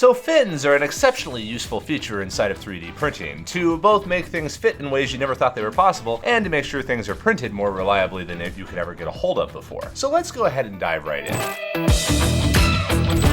So fins are an exceptionally useful feature inside of 3D printing to both make things fit in ways you never thought they were possible and to make sure things are printed more reliably than you could ever get a hold of before. So let's go ahead and dive right in.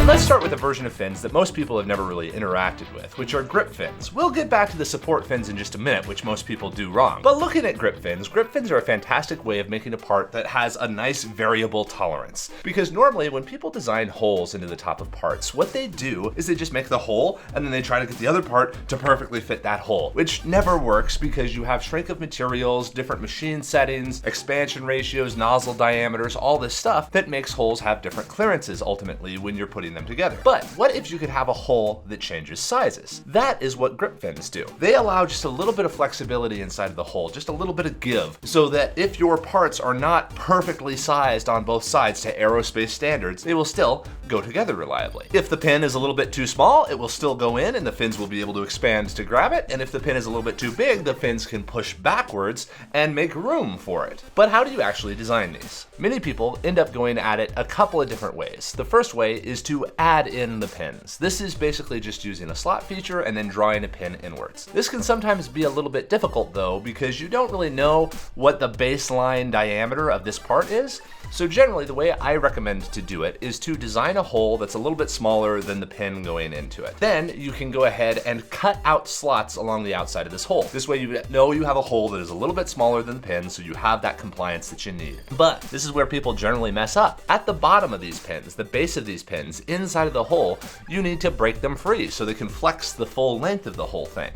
Let's start with a version of fins that most people have never really interacted with, which are grip fins. We'll get back to the support fins in just a minute, which most people do wrong. But looking at grip fins are a fantastic way of making a part that has a nice variable tolerance. Because normally when people design holes into the top of parts, what they do is they just make the hole and then they try to get the other part to perfectly fit that hole, which never works because you have shrink of materials, different machine settings, expansion ratios, nozzle diameters, all this stuff that makes holes have different clearances ultimately when you're putting them together. But what if you could have a hole that changes sizes? That is what grip fins do. They allow just a little bit of flexibility inside of the hole, just a little bit of give, so that if your parts are not perfectly sized on both sides to aerospace standards, they will still go together reliably. If the pin is a little bit too small, it will still go in and the fins will be able to expand to grab it, and if the pin is a little bit too big, the fins can push backwards and make room for it. But how do you actually design these? Many people end up going at it a couple of different ways. The first way is to add in the pins. This is basically just using a slot feature and then drawing a pin inwards. This can sometimes be a little bit difficult though, because you don't really know what the baseline diameter of this part is. So generally the way I recommend to do it is to design a hole that's a little bit smaller than the pin going into it. Then you can go ahead and cut out slots along the outside of this hole. This way you know you have a hole that is a little bit smaller than the pin, so you have that compliance that you need. But this is where people generally mess up. At the bottom of these pins, the base of these pins, inside of the hole, you need to break them free so they can flex the full length of the whole thing.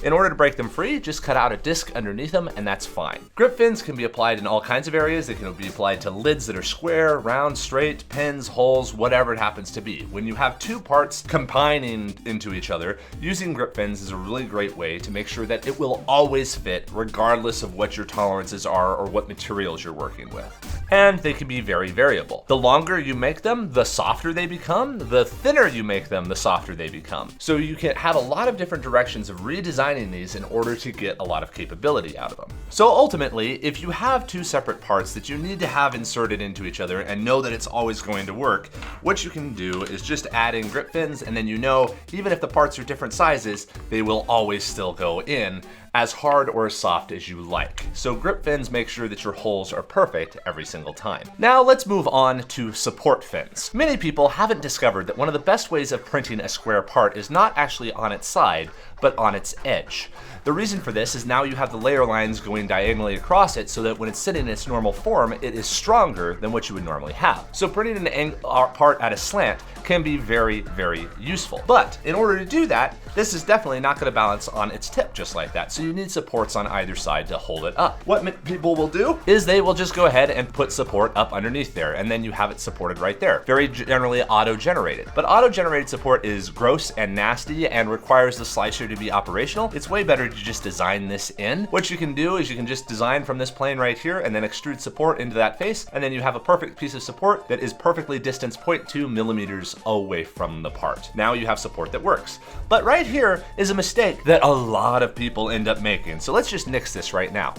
In order to break them free, just cut out a disc underneath them and that's fine. Grip fins can be applied in all kinds of areas. They can be applied to lids that are square, round, straight, pins, holes, whatever it happens to be. When you have two parts combining into each other, using grip fins is a really great way to make sure that it will always fit regardless of what your tolerances are or what materials you're working with. And they can be very variable. The longer you make them, the softer they become. The thinner you make them, the softer they become. So you can have a lot of different directions of redesigning these in order to get a lot of capability out of them. So ultimately, if you have two separate parts that you need to have inserted into each other and know that it's always going to work, what you can do is just add in grip fins, and then you know even if the parts are different sizes, they will always still go in as hard or as soft as you like. So grip fins make sure that your holes are perfect every single time. Now let's move on to support fins. Many people haven't discovered that one of the best ways of printing a square part is not actually on its side, but on its edge. The reason for this is now you have the layer lines going diagonally across it so that when it's sitting in its normal form, it is stronger than what you would normally have. So printing an part at a slant can be very, very useful. But in order to do that, this is definitely not going to balance on its tip just like that. So you need supports on either side to hold it up. What people will do is they will just go ahead and put support up underneath there, and then you have it supported right there. Very generally auto-generated. But auto-generated support is gross and nasty and requires the slicer to be operational. It's way better to just design this in. What you can do is you can just design from this plane right here and then extrude support into that face, and then you have a perfect piece of support that is perfectly distanced 0.2 millimeters away from the part. Now you have support that works. But right here is a mistake that a lot of people end up making. So let's just nix this right now.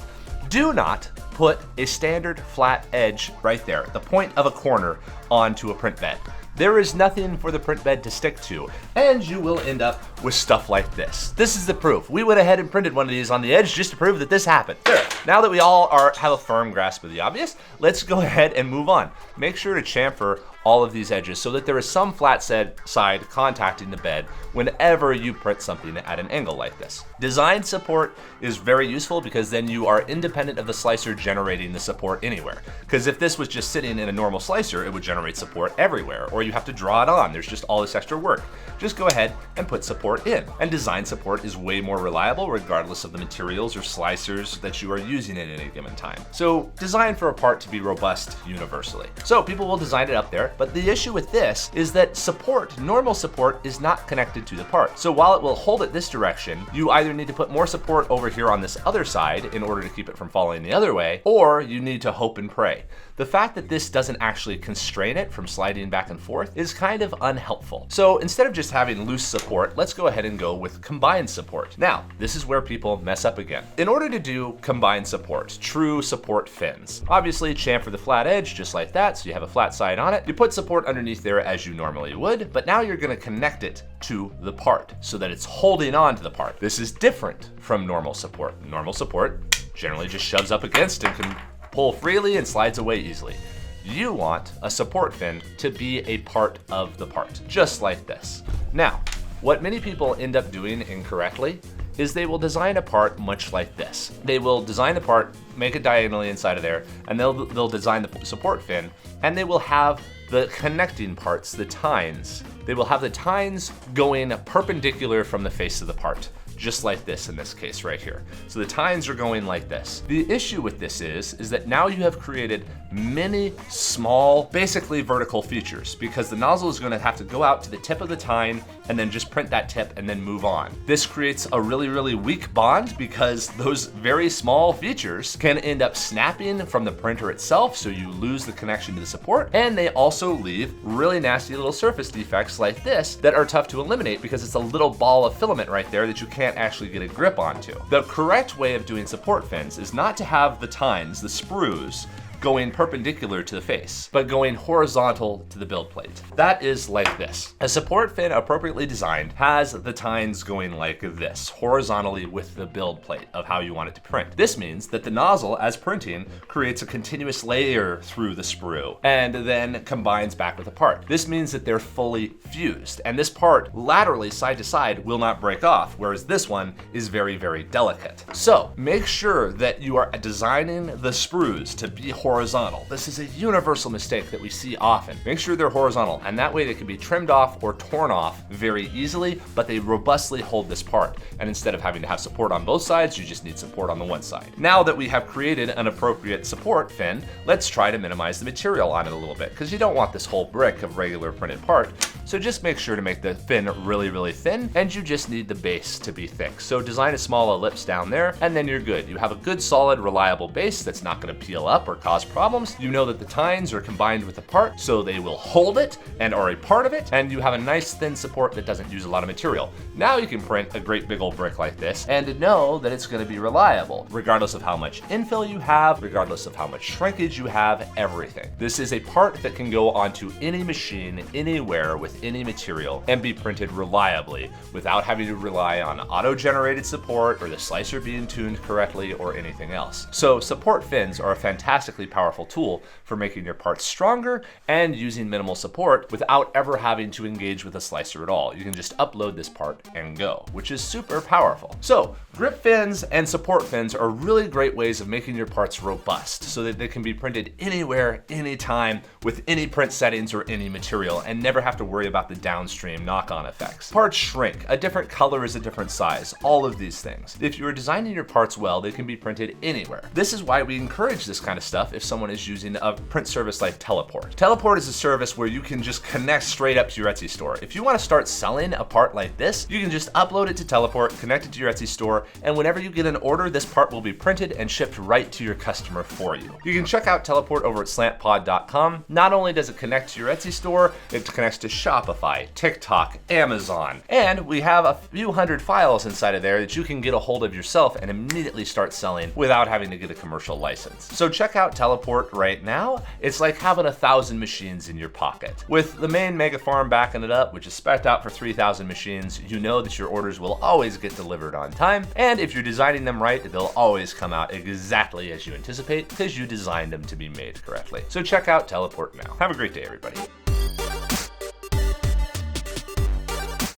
Do not put a standard flat edge right there, the point of a corner, onto a print bed. There is nothing for the print bed to stick to, and you will end up with stuff like this. This is the proof. We went ahead and printed one of these on the edge just to prove that this happened. There. Now that we all have a firm grasp of the obvious, let's go ahead and move on. Make sure to chamfer all of these edges so that there is some flat side contacting the bed whenever you print something at an angle like this. Design support is very useful because then you are independent of the slicer generating the support anywhere. Because if this was just sitting in a normal slicer, it would generate support everywhere, or you have to draw it on. There's just all this extra work. Just go ahead and put support in. And design support is way more reliable regardless of the materials or slicers that you are using at any given time. So design for a part to be robust universally. So people will design it up there. But the issue with this is that support, normal support, is not connected to the part. So while it will hold it this direction, you either need to put more support over here on this other side in order to keep it from falling the other way, or you need to hope and pray. the fact that this doesn't actually constrain it from sliding back and forth is kind of unhelpful. So instead of just having loose support, let's go ahead and go with combined support. Now, this is where people mess up again. In order to do combined support, true support fins, obviously chamfer the flat edge just like that, so you have a flat side on it. You put support underneath there as you normally would, but now you're gonna connect it to the part so that it's holding on to the part. This is different from normal support. Normal support generally just shoves up against and can pull freely and slides away easily. You want a support fin to be a part of the part, just like this. Now, what many people end up doing incorrectly is they will design a part much like this. They will design the part, make it diagonally inside of there, and they'll design the support fin, and they will have the connecting parts, the tines. They will have the tines going perpendicular from the face of the part, just like this in this case right here. So the tines are going like this. The issue with this is that now you have created many small, basically vertical features, because the nozzle is going to have to go out to the tip of the tine and then just print that tip and then move on. This creates a really, really weak bond because those very small features can end up snapping from the printer itself, so you lose the connection to the support, and they also leave really nasty little surface defects like this that are tough to eliminate because it's a little ball of filament right there that you can't actually get a grip onto. The correct way of doing support fins is not to have the tines, the sprues, going perpendicular to the face, but going horizontal to the build plate. That is like this. A support fin appropriately designed has the tines going like this, horizontally with the build plate of how you want it to print. This means that the nozzle, as printing, creates a continuous layer through the sprue and then combines back with the part. This means that they're fully fused, and this part laterally side to side will not break off, whereas this one is very, very delicate. So make sure that you are designing the sprues to be horizontal. This is a universal mistake that we see often. Make sure they're horizontal, and that way they can be trimmed off or torn off very easily, but they robustly hold this part. And instead of having to have support on both sides, you just need support on the one side. Now that we have created an appropriate support fin, let's try to minimize the material on it a little bit, because you don't want this whole brick of regular printed part. So just make sure to make the fin really, really thin, and you just need the base to be thick. So design a small ellipse down there, and then you're good. You have a good, solid, reliable base that's not gonna peel up or cause problems. You know that the tines are combined with the part, so they will hold it and are a part of it, and you have a nice thin support that doesn't use a lot of material. Now you can print a great big old brick like this and know that it's gonna be reliable, regardless of how much infill you have, regardless of how much shrinkage you have, everything. This is a part that can go onto any machine, anywhere, with any material, and be printed reliably without having to rely on auto-generated support or the slicer being tuned correctly or anything else. So support fins are a fantastically powerful tool for making your parts stronger and using minimal support without ever having to engage with a slicer at all. You can just upload this part and go, which is super powerful. So grip fins and support fins are really great ways of making your parts robust so that they can be printed anywhere, anytime, with any print settings or any material, and never have to worry about the downstream knock-on effects. Parts shrink, a different color is a different size, all of these things. If you are designing your parts well, they can be printed anywhere. This is why we encourage this kind of stuff if someone is using a print service like Teleport. Teleport is a service where you can just connect straight up to your Etsy store. If you want to start selling a part like this, you can just upload it to Teleport, connect it to your Etsy store, and whenever you get an order, this part will be printed and shipped right to your customer for you. You can check out Teleport over at slantpod.com. Not only does it connect to your Etsy store, it connects to Shopify, TikTok, Amazon, and we have a few hundred files inside of there that you can get a hold of yourself and immediately start selling without having to get a commercial license. So check out Teleport right now. It's like having 1,000 machines in your pocket. With the main mega farm backing it up, which is spec'd out for 3,000 machines, you know that your orders will always get delivered on time, and if you're designing them right, they'll always come out exactly as you anticipate because you designed them to be made correctly. So check out Teleport now. Have a great day, everybody.